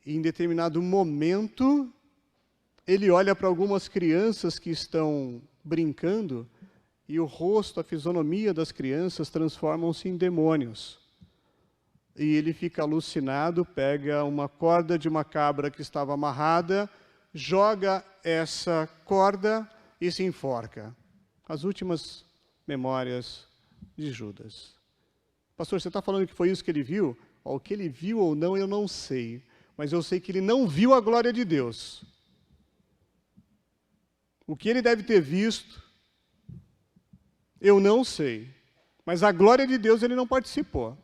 E em determinado momento, ele olha para algumas crianças que estão brincando e o rosto, a fisionomia das crianças transformam-se em demônios. E ele fica alucinado, pega uma corda de uma cabra que estava amarrada, joga essa corda e se enforca. As últimas memórias de Judas. Pastor, você está falando que foi isso que ele viu? O que ele viu ou não, eu não sei. Mas eu sei que ele não viu a glória de Deus. O que ele deve ter visto, eu não sei. Mas a glória de Deus ele não participou.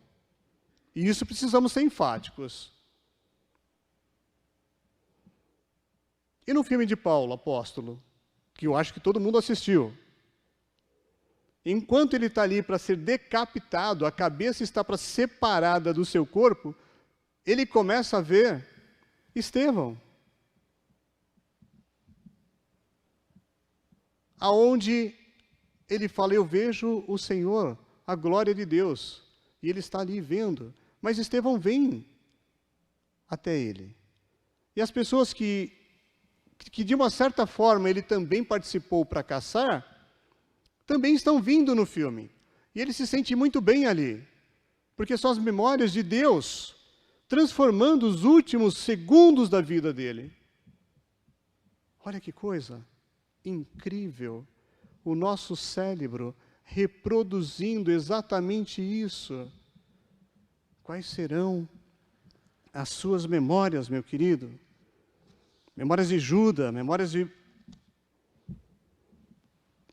E isso precisamos ser enfáticos. E no filme de Paulo, apóstolo, que eu acho que todo mundo assistiu, enquanto ele está ali para ser decapitado, a cabeça está para ser separada do seu corpo, ele começa a ver Estevão. Aonde ele fala, eu vejo o Senhor, a glória de Deus. E ele está ali vendo. Mas Estevão vem até ele. E as pessoas que de uma certa forma ele também participou para caçar, também estão vindo no filme. E ele se sente muito bem ali. Porque são as memórias de Deus transformando os últimos segundos da vida dele. Olha que coisa incrível. O nosso cérebro reproduzindo exatamente isso. Quais serão as suas memórias, meu querido? Memórias de Judas, memórias de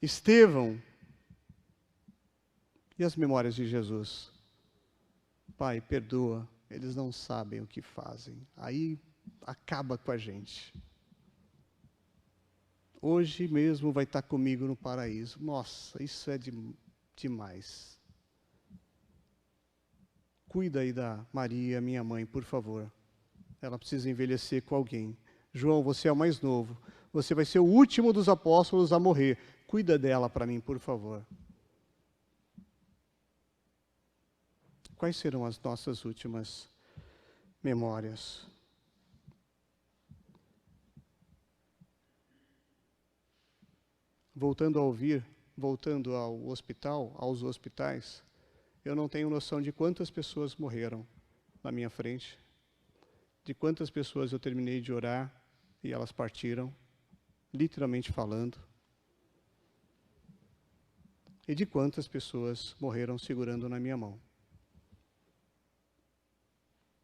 Estevão e as memórias de Jesus. Pai, perdoa, eles não sabem o que fazem. Aí acaba com a gente. Hoje mesmo vai estar comigo no paraíso. Nossa, isso é demais. Cuida aí da Maria, minha mãe, por favor. Ela precisa envelhecer com alguém. João, você é o mais novo. Você vai ser o último dos apóstolos a morrer. Cuida dela para mim, por favor. Quais serão as nossas últimas memórias? Voltando ao hospital, aos hospitais, eu não tenho noção de quantas pessoas morreram na minha frente, de quantas pessoas eu terminei de orar e elas partiram, literalmente falando, e de quantas pessoas morreram segurando na minha mão.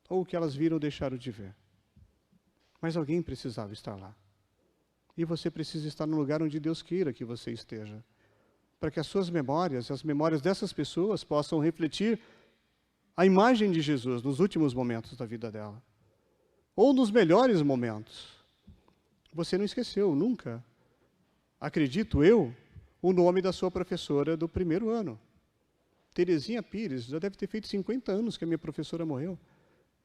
Ou o que elas viram ou deixaram de ver. Mas alguém precisava estar lá. E você precisa estar no lugar onde Deus queira que você esteja. Para que as suas memórias, as memórias dessas pessoas possam refletir a imagem de Jesus nos últimos momentos da vida dela. Ou nos melhores momentos. Você não esqueceu, nunca. Acredito eu, o nome da sua professora do primeiro ano. Terezinha Pires, já deve ter feito 50 anos que a minha professora morreu.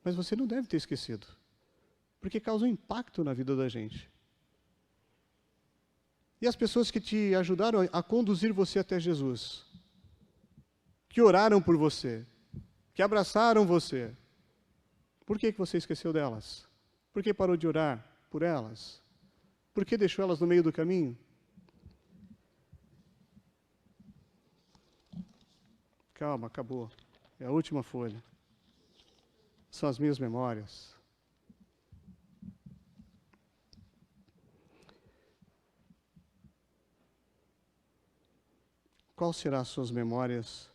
Mas você não deve ter esquecido. Porque causa um impacto na vida da gente. E as pessoas que te ajudaram a conduzir você até Jesus, que oraram por você, que abraçaram você, por que você esqueceu delas? Por que parou de orar por elas? Por que deixou elas no meio do caminho? Calma, acabou. É a última folha. São as minhas memórias. Qual serão as suas memórias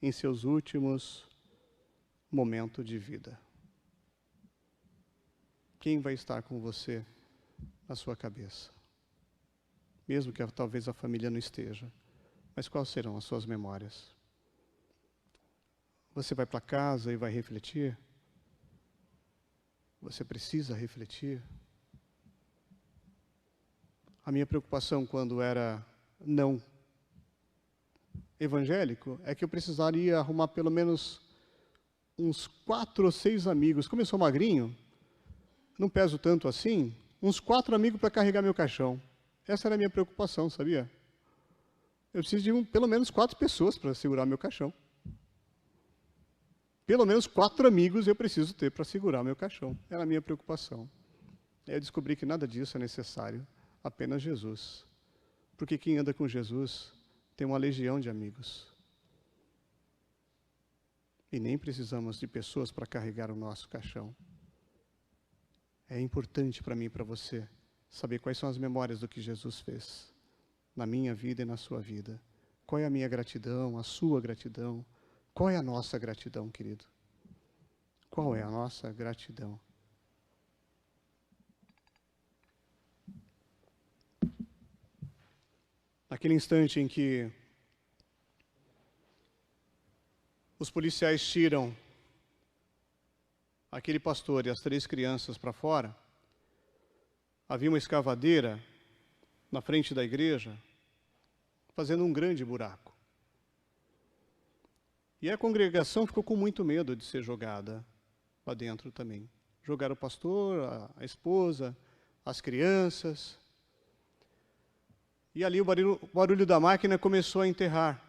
em seus últimos momentos de vida? Quem vai estar com você na sua cabeça? Mesmo que talvez a família não esteja. Mas quais serão as suas memórias? Você vai para casa e vai refletir? Você precisa refletir? A minha preocupação quando era não evangélico é que eu precisaria arrumar pelo menos uns 4 ou 6 amigos. Como eu sou magrinho, não peso tanto assim, uns 4 amigos para carregar meu caixão. Essa era a minha preocupação, sabia? Eu preciso de pelo menos 4 pessoas para segurar meu caixão. Pelo menos 4 amigos eu preciso ter para segurar meu caixão. Era a minha preocupação. Aí eu descobri que nada disso é necessário, apenas Jesus. Porque quem anda com Jesus tem uma legião de amigos. E nem precisamos de pessoas para carregar o nosso caixão. É importante para mim e para você saber quais são as memórias do que Jesus fez na minha vida e na sua vida. Qual é a minha gratidão, a sua gratidão? Qual é a nossa gratidão, querido? Qual é a nossa gratidão? Naquele instante em que os policiais tiram aquele pastor e as 3 crianças para fora, havia uma escavadeira na frente da igreja, fazendo um grande buraco. E a congregação ficou com muito medo de ser jogada lá dentro também. Jogaram o pastor, a esposa, as crianças. E ali o barulho da máquina começou a enterrar,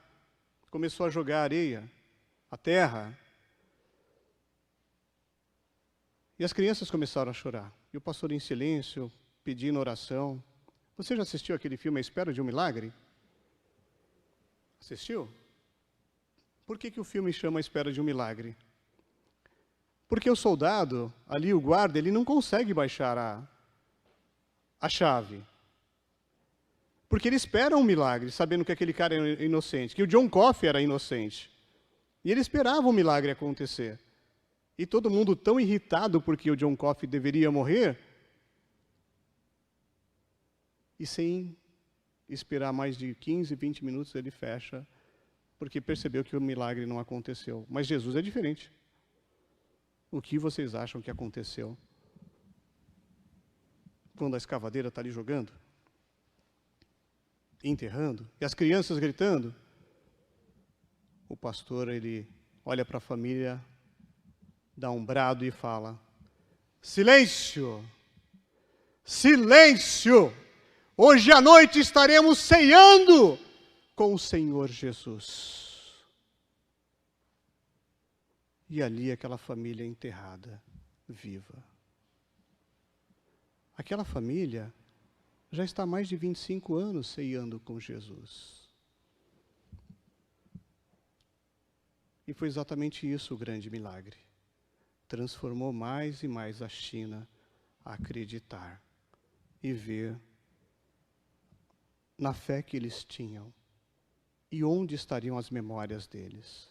começou a jogar areia, a terra. E as crianças começaram a chorar. E o pastor em silêncio, pedindo oração. Você já assistiu aquele filme A Espera de um Milagre? Assistiu? Por que o filme chama A Espera de um Milagre? Porque o soldado, ali o guarda, ele não consegue baixar a chave. Porque ele espera um milagre, sabendo que aquele cara é inocente, que o John Coffey era inocente. E ele esperava um milagre acontecer. E todo mundo tão irritado porque o John Coffey deveria morrer, e sem esperar mais de 15, 20 minutos, ele fecha, porque percebeu que o milagre não aconteceu. Mas Jesus é diferente. O que vocês acham que aconteceu quando a escavadeira está ali jogando, enterrando, e as crianças gritando? O pastor, ele olha para a família, dá um brado e fala: silêncio! Silêncio! Hoje à noite estaremos ceando com o Senhor Jesus. E ali aquela família enterrada, viva. Aquela família já está há mais de 25 anos ceando com Jesus. E foi exatamente isso o grande milagre. Transformou mais e mais a China a acreditar e ver na fé que eles tinham e onde estariam as memórias deles.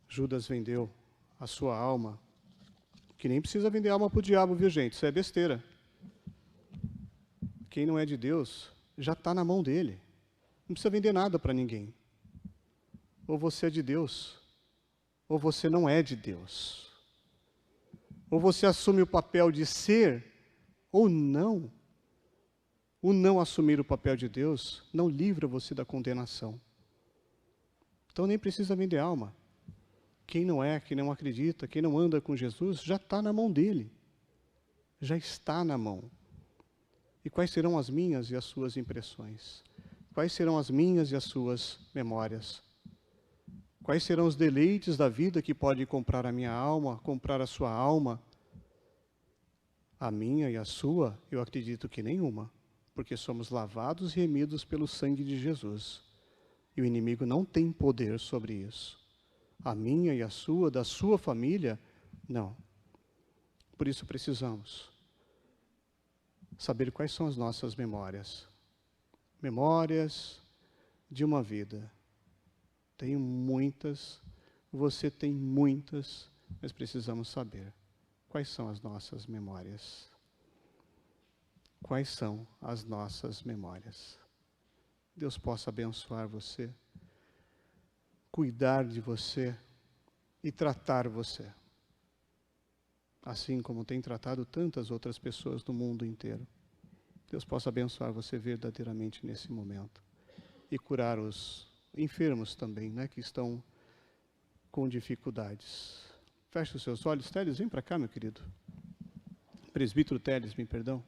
Judas vendeu a sua alma, que nem precisa vender alma para o diabo, viu gente? Isso é besteira. Quem não é de Deus já está na mão dele. Não precisa vender nada para ninguém. Ou você é de Deus, ou você não é de Deus. Ou você assume o papel de ser, ou não. O não assumir o papel de Deus não livra você da condenação. Então nem precisa vender alma. Quem não é, quem não acredita, quem não anda com Jesus, já está na mão dele. Já está na mão. E quais serão as minhas e as suas impressões? Quais serão as minhas e as suas memórias? Quais serão os deleites da vida que pode comprar a minha alma, comprar a sua alma? A minha e a sua, eu acredito que nenhuma, porque somos lavados e remidos pelo sangue de Jesus. E o inimigo não tem poder sobre isso. A minha e a sua, da sua família, não. Por isso precisamos saber quais são as nossas memórias. Memórias de uma vida. Tenho muitas, você tem muitas, mas precisamos saber quais são as nossas memórias. Quais são as nossas memórias? Deus possa abençoar você, cuidar de você e tratar você, assim como tem tratado tantas outras pessoas do mundo inteiro. Deus possa abençoar você verdadeiramente nesse momento e curar os enfermos também, né, que estão com dificuldades. Feche os seus olhos. Teles, vem para cá, meu querido. Presbítero Teles, me perdão.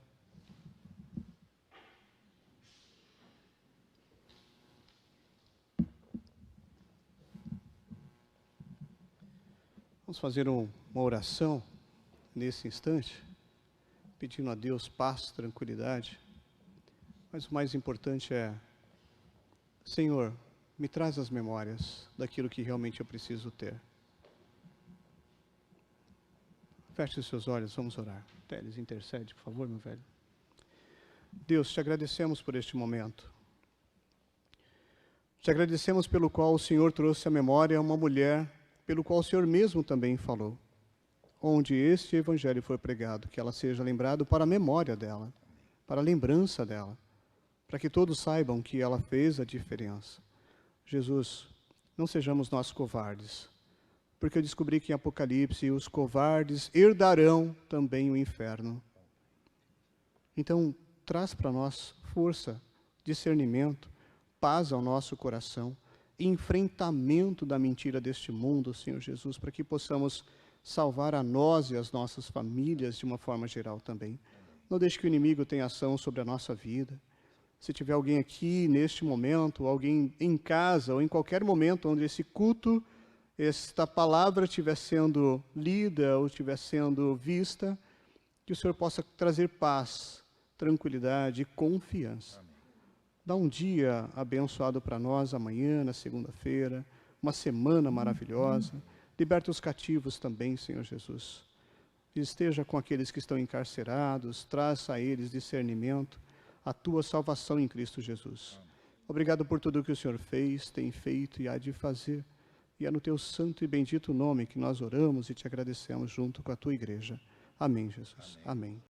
Vamos fazer uma oração nesse instante, pedindo a Deus paz, tranquilidade. Mas o mais importante é, Senhor, me traz as memórias daquilo que realmente eu preciso ter. Feche os seus olhos, vamos orar. Teles, intercede, por favor, meu velho. Deus, te agradecemos por este momento. Te agradecemos pelo qual o Senhor trouxe à memória uma mulher, pelo qual o Senhor mesmo também falou. Onde este evangelho foi pregado, que ela seja lembrada para a memória dela, para a lembrança dela, para que todos saibam que ela fez a diferença. Jesus, não sejamos nós covardes, porque eu descobri que em Apocalipse os covardes herdarão também o inferno. Então, traz para nós força, discernimento, paz ao nosso coração, enfrentamento da mentira deste mundo, Senhor Jesus, para que possamos salvar a nós e as nossas famílias de uma forma geral também. Não deixe que o inimigo tenha ação sobre a nossa vida. Se tiver alguém aqui neste momento, alguém em casa ou em qualquer momento onde esse culto, esta palavra estiver sendo lida ou estiver sendo vista, que o Senhor possa trazer paz, tranquilidade e confiança. Amém. Dá um dia abençoado para nós amanhã, na segunda-feira, uma semana maravilhosa. Liberta os cativos também, Senhor Jesus. Esteja com aqueles que estão encarcerados, traz a eles discernimento, a tua salvação em Cristo Jesus. Obrigado por tudo que o Senhor fez, tem feito e há de fazer. E é no teu santo e bendito nome que nós oramos e te agradecemos junto com a tua igreja. Amém, Jesus. Amém.